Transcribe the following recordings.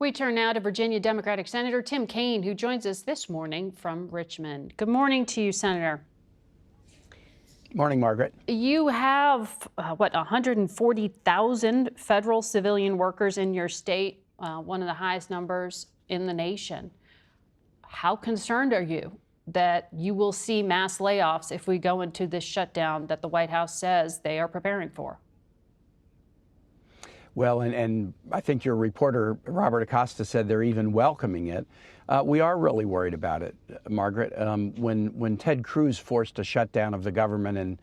We turn now to Virginia Democratic Senator Tim Kaine, who joins us this morning from Richmond. Good morning to you, Senator. Morning, Margaret. You have, 140,000 federal civilian workers in your state, one of the highest numbers in the nation. How concerned are you that you will see mass layoffs if we go into this shutdown that the White House says they are preparing for? Well, and I think your reporter, Robert Acosta, said they're even welcoming it. We are really worried about it, Margaret. When Ted Cruz forced a shutdown of the government in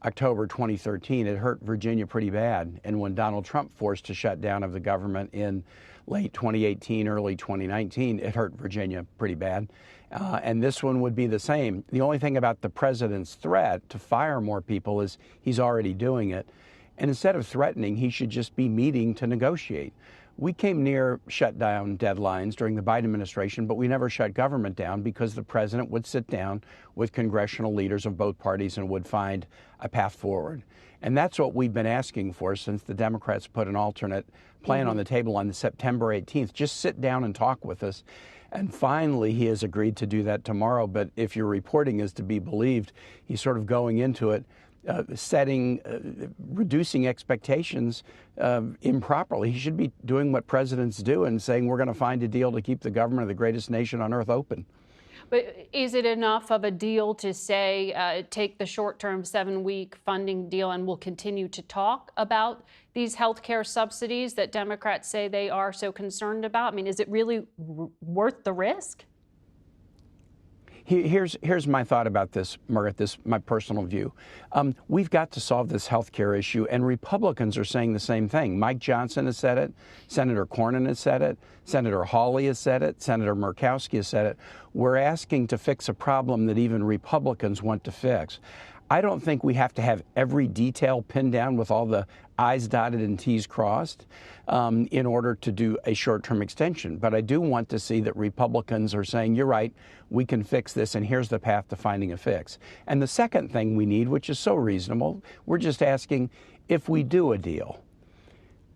October 2013, it hurt Virginia pretty bad. And when Donald Trump forced a shutdown of the government in late 2018, early 2019, it hurt Virginia pretty bad. And this one would be the same. The only thing about the president's threat to fire more people is he's already doing it. And instead of threatening, he should just be meeting to negotiate. We came near shutdown deadlines during the Biden administration, but we never shut government down because the president would sit down with congressional leaders of both parties and would find a path forward. And that's what we've been asking for since the Democrats put an alternate plan on the table on September 18th. Just sit down and talk with us. And finally, he has agreed to do that tomorrow. But if your reporting is to be believed, he's sort of going into it reducing expectations improperly. He should be doing what presidents do and saying we're going to find a deal to keep the government of the greatest nation on earth open. But is it enough of a deal to say take the short-term 7-week funding deal and we'll continue to talk about these health care subsidies that Democrats say they are so concerned about? I mean, is it really worth the risk? Here's my thought about this, Margaret, my personal view. We've got to solve this health care issue, and Republicans are saying the same thing. Mike Johnson has said it. Senator Cornyn has said it. Senator Hawley has said it. Senator Murkowski has said it. We're asking to fix a problem that even Republicans want to fix. I don't think we have to have every detail pinned down with all the I's dotted and T's crossed in order to do a short-term extension. But I do want to see that Republicans are saying, you're right, we can fix this, and here's the path to finding a fix. And the second thing we need, which is so reasonable, we're just asking, if we do a deal,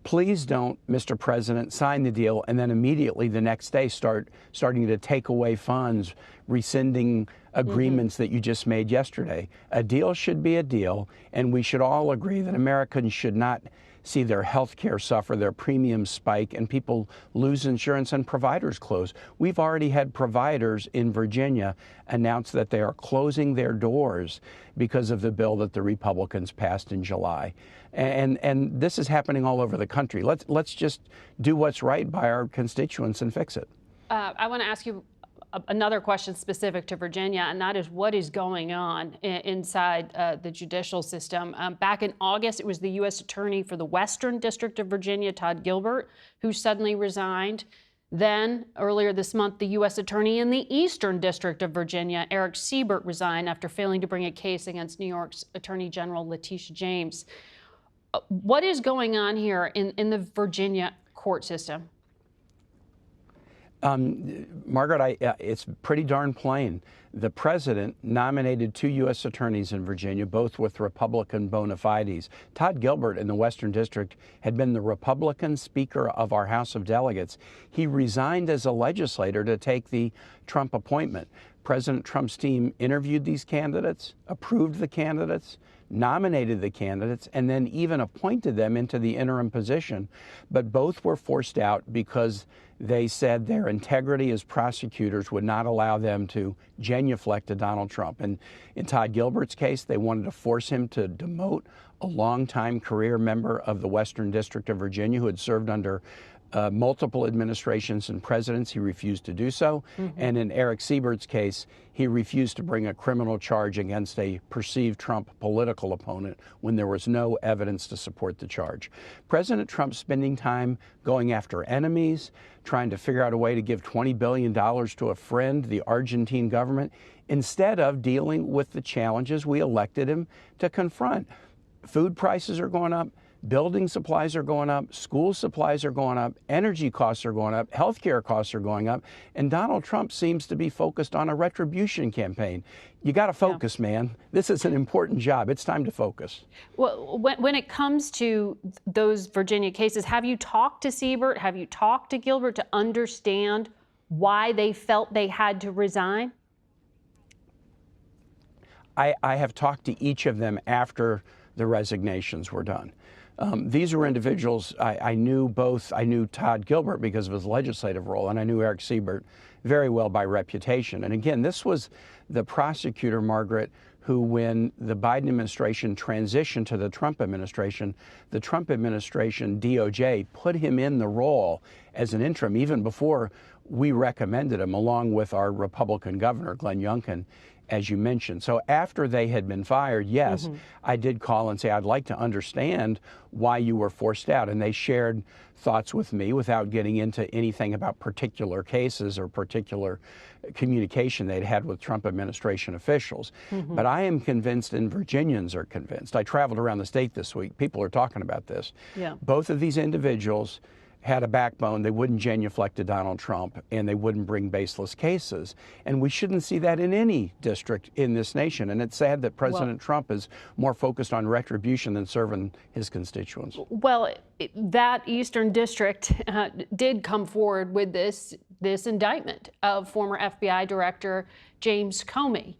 please don't, Mr. President, sign the deal and then immediately the next day starting to take away funds, rescinding agreements that you just made yesterday. A deal should be a deal, and we should all agree that Americans should not see their health care suffer, their premiums spike, and people lose insurance and providers close. We've already had providers in Virginia announce that they are closing their doors because of the bill that the Republicans passed in July. And this is happening all over the country. Let's just do what's right by our constituents and fix it. I want to ask you another question specific to Virginia, and that is what is going on inside the judicial system. Back in August, it was the U.S. Attorney for the Western District of Virginia, Todd Gilbert, who suddenly resigned. Then, earlier this month, the U.S. Attorney in the Eastern District of Virginia, Eric Siebert, resigned after failing to bring a case against New York's Attorney General Letitia James. What is going on here in the Virginia court system? Margaret, it's pretty darn plain. The president nominated 2 U.S. attorneys in Virginia, both with Republican bona fides. Todd Gilbert in the Western District had been the Republican Speaker of our House of Delegates. He resigned as a legislator to take the Trump appointment. President Trump's team interviewed these candidates, approved the candidates, nominated the candidates, and then even appointed them into the interim position. But both were forced out because they said their integrity as prosecutors would not allow them to genuflect to Donald Trump. And in Todd Gilbert's case, they wanted to force him to demote a longtime career member of the Western District of Virginia who had served under multiple administrations and presidents. He refused to do so. And in Eric Siebert's case, he refused to bring a criminal charge against a perceived Trump political opponent when there was no evidence to support the charge. President Trump spending time going after enemies, trying to figure out a way to give $20 billion to a friend, the Argentine government, instead of dealing with the challenges we elected him to confront. Food prices are going up. Building supplies are going up, school supplies are going up, energy costs are going up, healthcare costs are going up, and Donald Trump seems to be focused on a retribution campaign. You got to focus, man. This is an important job. It's time to focus. Well, when it comes to those Virginia cases, have you talked to Siebert? Have you talked to Gilbert to understand why they felt they had to resign? I have talked to each of them after the resignations were done. These were individuals I knew both. I knew Todd Gilbert because of his legislative role, and I knew Eric Siebert very well by reputation. And again, this was the prosecutor, Margaret, who, when the Biden administration transitioned to the Trump administration DOJ put him in the role as an interim even before we recommended him, along with our Republican governor, Glenn Youngkin, as you mentioned. So after they had been fired, yes, I did call and say, I'd like to understand why you were forced out. And they shared thoughts with me without getting into anything about particular cases or particular communication they'd had with Trump administration officials. But I am convinced, and Virginians are convinced. I traveled around the state this week. People are talking about this. Yeah. Both of these individuals had a backbone. They wouldn't genuflect to Donald Trump, and they wouldn't bring baseless cases. And we shouldn't see that in any district in this nation. And it's sad that President Trump is more focused on retribution than serving his constituents. Well, that Eastern District did come forward with this indictment of former FBI Director James Comey.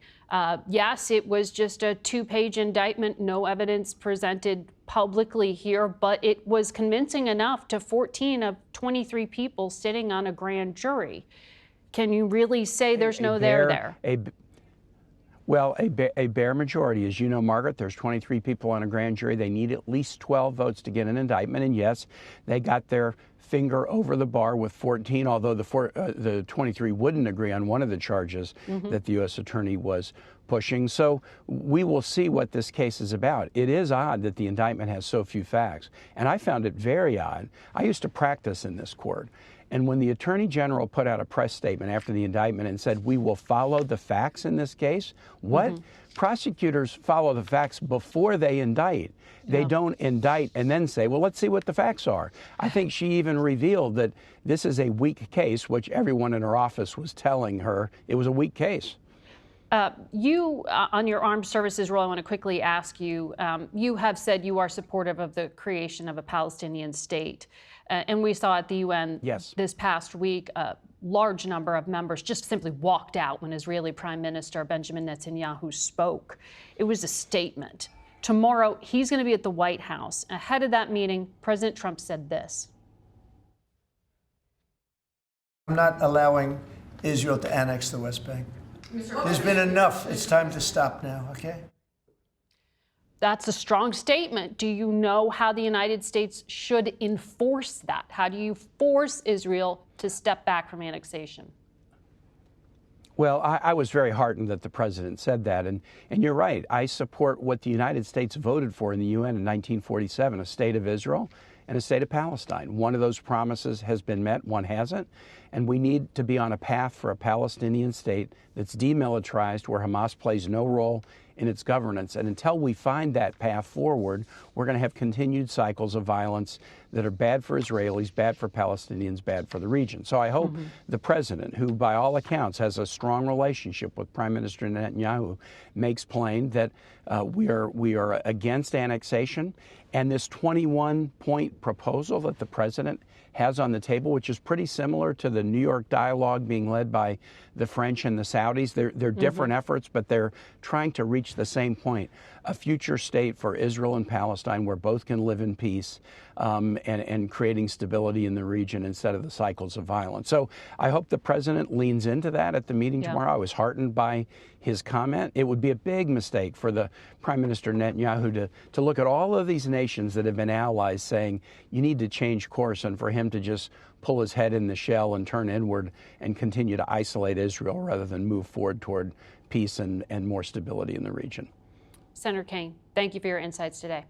Yes, it was just a 2-page indictment, no evidence presented publicly here, but it was convincing enough to 14 of 23 people sitting on a grand jury. Can you really say there's no there there? Well, a bare majority. As you know, Margaret, there's 23 people on a grand jury. They need at least 12 votes to get an indictment. And yes, they got their finger over the bar with 14, although the 23 wouldn't agree on one of the charges that the U.S. attorney was pushing. So we will see what this case is about. It is odd that the indictment has so few facts, and I found it very odd. I used to practice in this court, and when the Attorney General put out a press statement after the indictment and said, we will follow the facts in this case, what? Prosecutors follow the facts before they indict. They don't indict and then say, well, let's see what the facts are. I think she even revealed that this is a weak case, which everyone in her office was telling her it was a weak case. You, on your armed services role, I want to quickly ask you, you have said you are supportive of the creation of a Palestinian state. And we saw at the UN this past week, a large number of members just simply walked out when Israeli Prime Minister Benjamin Netanyahu spoke. It was a statement. Tomorrow, he's going to be at the White House. Ahead of that meeting, President Trump said this. I'm not allowing Israel to annex the West Bank. There's been enough. It's time to stop now, okay? That's a strong statement. Do you know how the United States should enforce that? How do you force Israel to step back from annexation? Well, I was very heartened that the president said that. And you're right. I support what the United States voted for in the UN in 1947, a state of Israel and a state of Palestine. One of those promises has been met, one hasn't. And we need to be on a path for a Palestinian state that's demilitarized, where Hamas plays no role in its governance. And until we find that path forward, we're going to have continued cycles of violence that are bad for Israelis, bad for Palestinians, bad for the region. So I hope the president, who by all accounts has a strong relationship with Prime Minister Netanyahu, makes plain that we are against annexation. And this 21-point proposal that the president has on the table, which is pretty similar to the New York dialogue being led by the French and the Saudis. They're different efforts, but they're trying to reach the same point: a future state for Israel and Palestine where both can live in peace, and creating stability in the region instead of the cycles of violence. So I hope the president leans into that at the meeting tomorrow. I was heartened by his comment. It would be a big mistake for the Prime Minister Netanyahu to look at all of these nations that have been allies saying, you need to change course, and for him to just pull his head in the shell and turn inward and continue to isolate Israel rather than move forward toward peace and more stability in the region. Senator Kaine, thank you for your insights today.